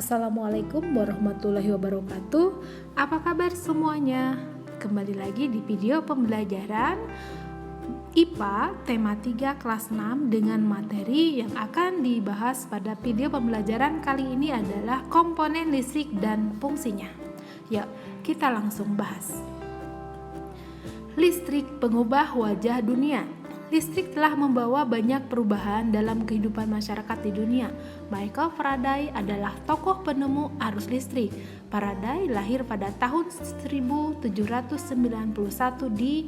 Assalamualaikum warahmatullahi wabarakatuh. Apa kabar semuanya? Kembali lagi di video pembelajaran IPA tema 3 kelas 6 dengan materi yang akan dibahas pada video pembelajaran kali ini adalah komponen listrik dan fungsinya. Yuk, kita langsung bahas. Listrik pengubah wajah dunia. Listrik telah membawa banyak perubahan dalam kehidupan masyarakat di dunia. Michael Faraday adalah tokoh penemu arus listrik. Faraday lahir pada tahun 1791 di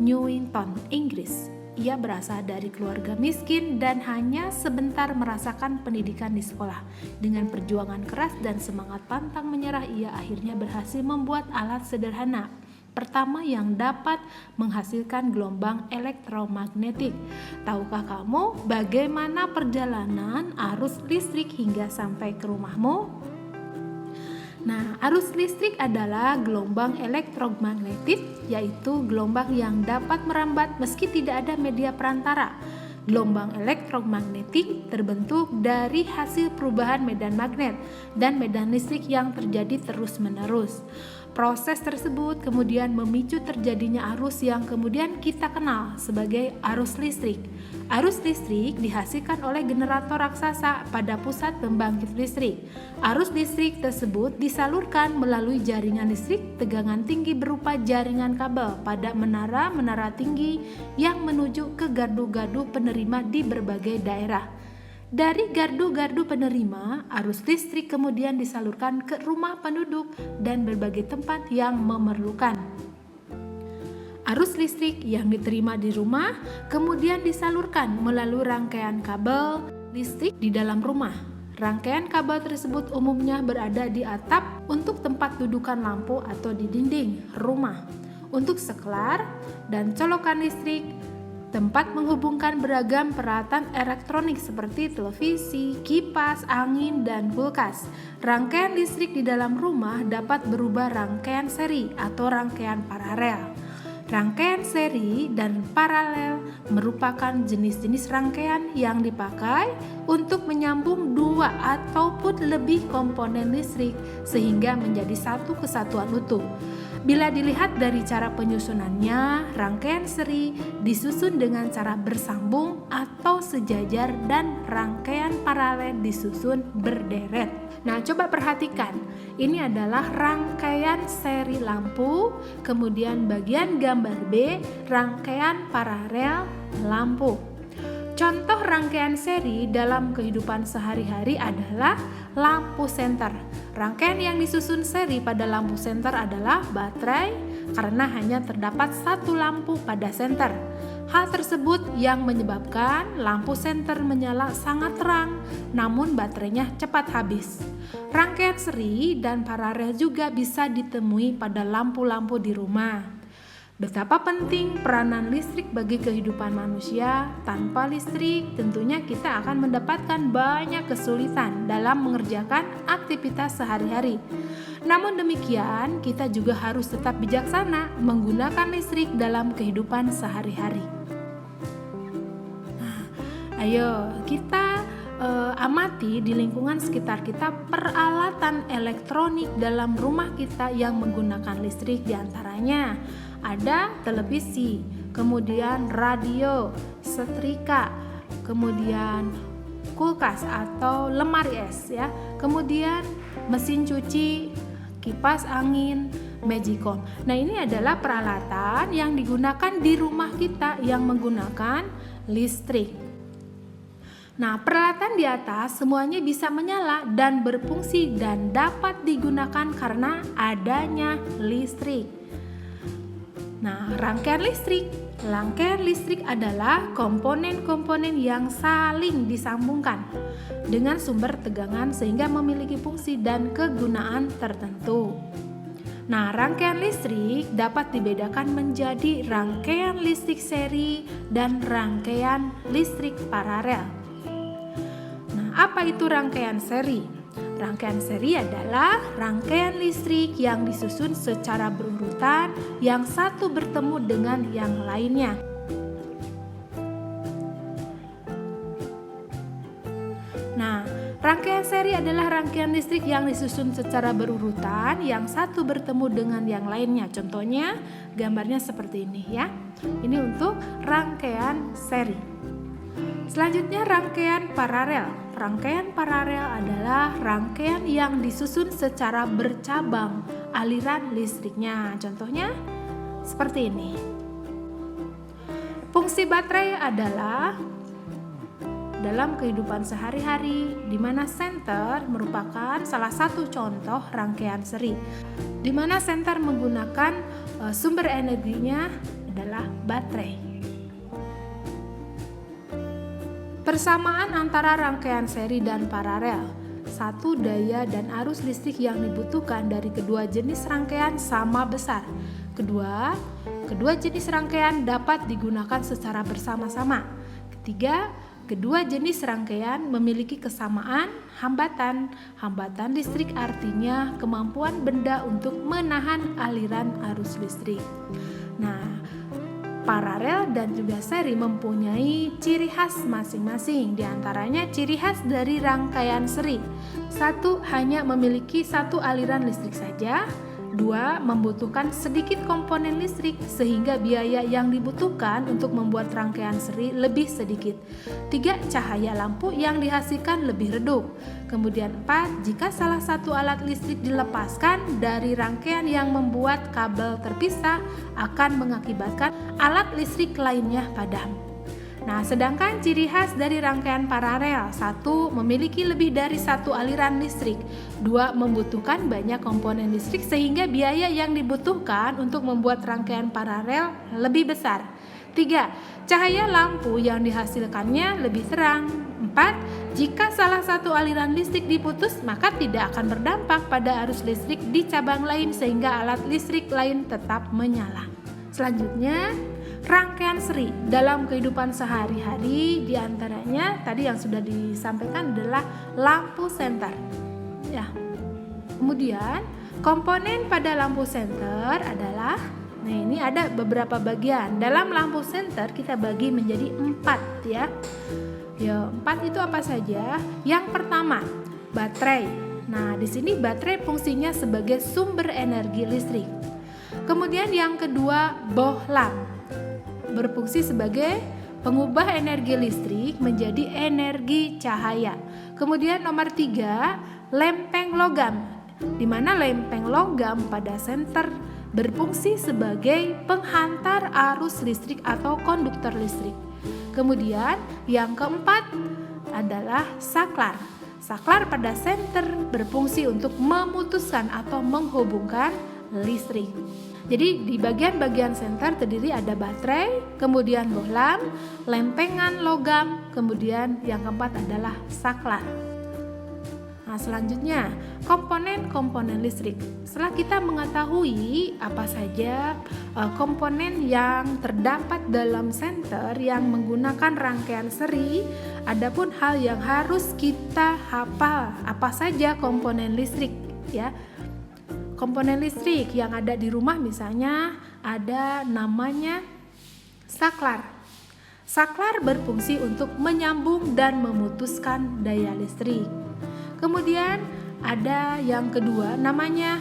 Newington, Inggris. Ia berasal dari keluarga miskin dan hanya sebentar merasakan pendidikan di sekolah. Dengan perjuangan keras dan semangat pantang menyerah, ia akhirnya berhasil membuat alat sederhana pertama yang dapat menghasilkan gelombang elektromagnetik. Tahukah kamu bagaimana perjalanan arus listrik hingga sampai ke rumahmu? Nah, arus listrik adalah gelombang elektromagnetik, yaitu gelombang yang dapat merambat meski tidak ada media perantara. Gelombang elektromagnetik terbentuk dari hasil perubahan medan magnet dan medan listrik yang terjadi terus-menerus. Proses tersebut kemudian memicu terjadinya arus yang kemudian kita kenal sebagai arus listrik. Arus listrik dihasilkan oleh generator raksasa pada pusat pembangkit listrik. Arus listrik tersebut disalurkan melalui jaringan listrik tegangan tinggi berupa jaringan kabel pada menara-menara tinggi yang menuju ke gardu-gardu penerima di berbagai daerah. Dari gardu-gardu penerima, arus listrik kemudian disalurkan ke rumah penduduk dan berbagai tempat yang memerlukan. Arus listrik yang diterima di rumah kemudian disalurkan melalui rangkaian kabel listrik di dalam rumah. Rangkaian kabel tersebut umumnya berada di atap untuk tempat dudukan lampu atau di dinding rumah. Untuk saklar dan colokan listrik, tempat menghubungkan beragam peralatan elektronik seperti televisi, kipas, angin, dan kulkas. Rangkaian listrik di dalam rumah dapat berubah rangkaian seri atau rangkaian paralel. Rangkaian seri dan paralel merupakan jenis-jenis rangkaian yang dipakai untuk menyambung dua ataupun lebih komponen listrik sehingga menjadi satu kesatuan utuh. Bila dilihat dari cara penyusunannya, rangkaian seri disusun dengan cara bersambung atau sejajar dan rangkaian paralel disusun berderet. Nah, coba perhatikan. Ini adalah rangkaian seri lampu, kemudian bagian gambar B, rangkaian paralel lampu. Contoh rangkaian seri dalam kehidupan sehari-hari adalah lampu senter. Rangkaian yang disusun seri pada lampu senter adalah baterai karena hanya terdapat satu lampu pada senter. Hal tersebut yang menyebabkan lampu senter menyala sangat terang, namun baterainya cepat habis. Rangkaian seri dan paralel juga bisa ditemui pada lampu-lampu di rumah. Betapa penting peranan listrik bagi kehidupan manusia. Tanpa listrik, tentunya kita akan mendapatkan banyak kesulitan dalam mengerjakan aktivitas sehari-hari. Namun demikian, kita juga harus tetap bijaksana menggunakan listrik dalam kehidupan sehari-hari. Nah, ayo kita amati di lingkungan sekitar kita peralatan elektronik dalam rumah kita yang menggunakan listrik, diantaranya ada televisi, kemudian radio, setrika, kemudian kulkas atau lemari es ya, kemudian mesin cuci, kipas angin, magicom. Nah, ini adalah peralatan yang digunakan di rumah kita yang menggunakan listrik. Nah, peralatan di atas semuanya bisa menyala dan berfungsi dan dapat digunakan karena adanya listrik. Nah, rangkaian listrik adalah komponen-komponen yang saling disambungkan dengan sumber tegangan sehingga memiliki fungsi dan kegunaan tertentu. Nah, rangkaian listrik dapat dibedakan menjadi rangkaian listrik seri dan rangkaian listrik paralel. Nah, apa itu rangkaian seri? Rangkaian seri adalah rangkaian listrik yang disusun secara berurutan yang satu bertemu dengan yang lainnya. Nah, rangkaian Rangkaian seri adalah rangkaian listrik yang disusun secara berurutan, yang satu bertemu dengan yang lainnya. Contohnya, gambarnya seperti ini ya. Ini untuk rangkaian seri. Selanjutnya rangkaian paralel. Rangkaian paralel adalah rangkaian yang disusun secara bercabang aliran listriknya. Contohnya seperti ini. Fungsi baterai adalah dalam kehidupan sehari-hari, di mana senter merupakan salah satu contoh rangkaian seri, di mana senter menggunakan sumber energinya adalah baterai. Persamaan antara rangkaian seri dan paralel. Satu, daya dan arus listrik yang dibutuhkan dari kedua jenis rangkaian sama besar. Kedua jenis rangkaian dapat digunakan secara bersama-sama. Ketiga, kedua jenis rangkaian memiliki kesamaan hambatan. Hambatan listrik artinya kemampuan benda untuk menahan aliran arus listrik. Nah, paralel dan juga seri mempunyai ciri khas masing-masing. Di antaranya ciri khas dari rangkaian seri. Satu, hanya memiliki satu aliran listrik saja. Dua, membutuhkan sedikit komponen listrik sehingga biaya yang dibutuhkan untuk membuat rangkaian seri lebih sedikit. Tiga, cahaya lampu yang dihasilkan lebih redup. Kemudian empat, jika salah satu alat listrik dilepaskan dari rangkaian yang membuat kabel terpisah akan mengakibatkan alat listrik lainnya padam. Nah, sedangkan ciri khas dari rangkaian paralel, satu, memiliki lebih dari satu aliran listrik. Dua, membutuhkan banyak komponen listrik sehingga biaya yang dibutuhkan untuk membuat rangkaian paralel lebih besar. Tiga, cahaya lampu yang dihasilkannya lebih terang. Empat, jika salah satu aliran listrik diputus, maka tidak akan berdampak pada arus listrik di cabang lain sehingga alat listrik lain tetap menyala. Selanjutnya, rangkaian seri dalam kehidupan sehari-hari, diantaranya tadi yang sudah disampaikan adalah lampu senter. Ya. Kemudian komponen pada lampu senter adalah, nah ini ada beberapa bagian. Dalam lampu senter kita bagi menjadi 4 ya. Ya, 4 itu apa saja? Yang pertama, baterai. Nah, di sini baterai fungsinya sebagai sumber energi listrik. Kemudian yang kedua, bohlam, berfungsi sebagai pengubah energi listrik menjadi energi cahaya. Kemudian nomor 3, lempeng logam, di mana lempeng logam pada senter berfungsi sebagai penghantar arus listrik atau konduktor listrik. Kemudian yang keempat adalah saklar. Saklar pada senter berfungsi untuk memutuskan atau menghubungkan listrik. Jadi di bagian-bagian senter terdiri ada baterai, kemudian bohlam, lempengan logam, kemudian yang keempat adalah saklar. Nah, selanjutnya komponen-komponen listrik. Setelah kita mengetahui apa saja komponen yang terdapat dalam senter yang menggunakan rangkaian seri, adapun hal yang harus kita hafal apa saja komponen listrik ya. Komponen listrik yang ada di rumah misalnya ada namanya saklar. Saklar berfungsi untuk menyambung dan memutuskan daya listrik. Kemudian ada yang kedua namanya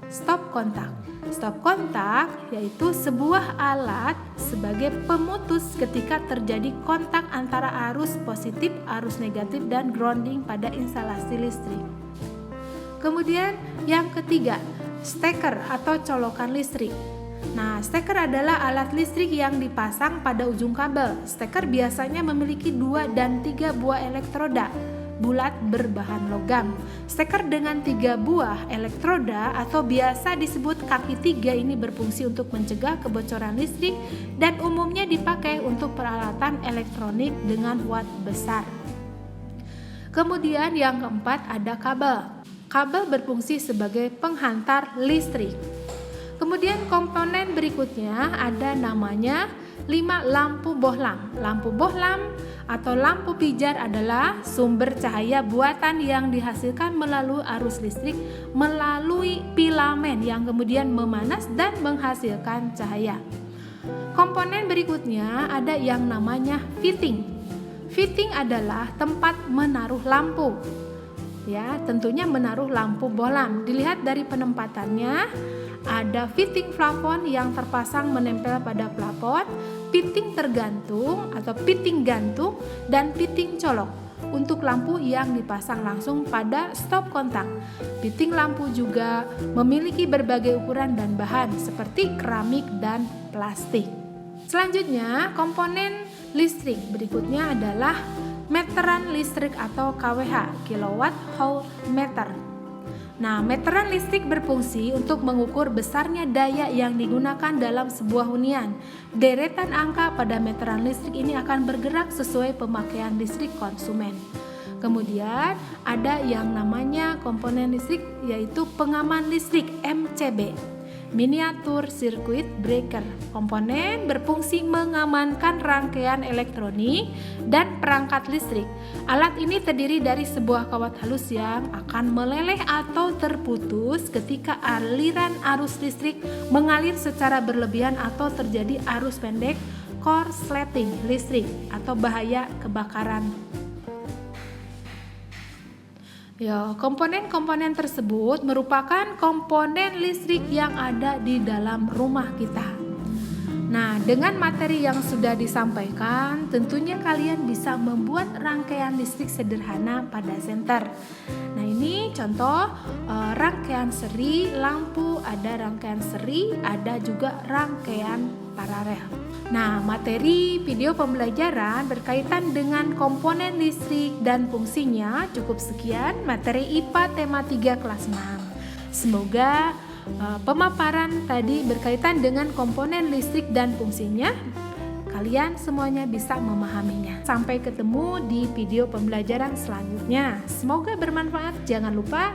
stop kontak. Stop kontak yaitu sebuah alat sebagai pemutus ketika terjadi kontak antara arus positif, arus negatif, dan grounding pada instalasi listrik. Kemudian yang ketiga, steker atau colokan listrik. Nah, steker adalah alat listrik yang dipasang pada ujung kabel. Steker biasanya memiliki 2 dan 3 buah elektroda bulat berbahan logam. Steker dengan 3 buah elektroda atau biasa disebut kaki 3 ini berfungsi untuk mencegah kebocoran listrik dan umumnya dipakai untuk peralatan elektronik dengan watt besar. Kemudian yang keempat ada kabel. Kabel berfungsi sebagai penghantar listrik. Kemudian komponen berikutnya ada namanya 5 lampu bohlam. Lampu bohlam atau lampu pijar adalah sumber cahaya buatan yang dihasilkan melalui arus listrik melalui filamen yang kemudian memanas dan menghasilkan cahaya. Komponen berikutnya ada yang namanya fitting. Fitting adalah tempat menaruh lampu. Ya, tentunya menaruh lampu bohlam. Dilihat dari penempatannya, ada fitting plafon yang terpasang menempel pada plafon, fitting tergantung atau fitting gantung, dan fitting colok untuk lampu yang dipasang langsung pada stop kontak. Fitting lampu juga memiliki berbagai ukuran dan bahan seperti keramik dan plastik. Selanjutnya, komponen listrik berikutnya adalah meteran listrik atau KWH, kilowatt hour meter. Nah, meteran listrik berfungsi untuk mengukur besarnya daya yang digunakan dalam sebuah hunian. Deretan angka pada meteran listrik ini akan bergerak sesuai pemakaian listrik konsumen. Kemudian ada yang namanya komponen listrik, yaitu pengaman listrik MCB, miniatur circuit breaker. Komponen berfungsi mengamankan rangkaian elektronik dan perangkat listrik. Alat ini terdiri dari sebuah kawat halus yang akan meleleh atau terputus ketika aliran arus listrik mengalir secara berlebihan atau terjadi arus pendek, korsleting listrik atau bahaya kebakaran. Ya, komponen-komponen tersebut merupakan komponen listrik yang ada di dalam rumah kita. Nah, dengan materi yang sudah disampaikan, tentunya kalian bisa membuat rangkaian listrik sederhana pada senter. Nah, ini contoh rangkaian seri lampu, ada rangkaian seri, ada juga rangkaian paralel. Nah, materi video pembelajaran berkaitan dengan komponen listrik dan fungsinya cukup sekian. Materi IPA tema 3 kelas 6. Semoga pemaparan tadi berkaitan dengan komponen listrik dan fungsinya kalian semuanya bisa memahaminya. Sampai ketemu di video pembelajaran selanjutnya. Semoga bermanfaat. Jangan lupa